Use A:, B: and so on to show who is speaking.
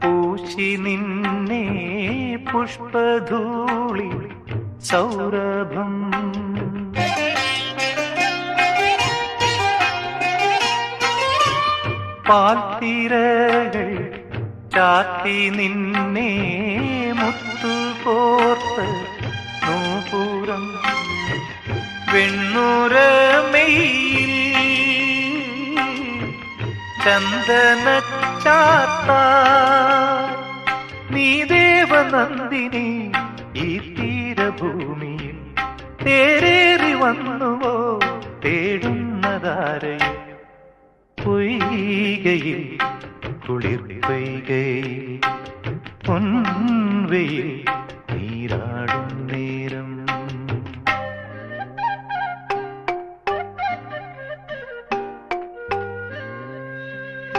A: പൂശി നിന്നെ പുഷ്പധൂളി സൗരഭം. പാൽത്തിരകൾ ചാത്തി നിന്നെ മുത്തുകോർത്ത് നൂപുരം. വെണ്ണുരമയിൽ ചന്ദനച്ചാത്ത നീ ദേവനന്ദിനി ഈ തീരഭൂമിയിൽ തേരേറി വന്നുവോ തേടുന്നതാരയും. പൊയ്കയിൽ കുളിർ പെയ്കയിൽ പൊൻവെയിൽ നീരാടും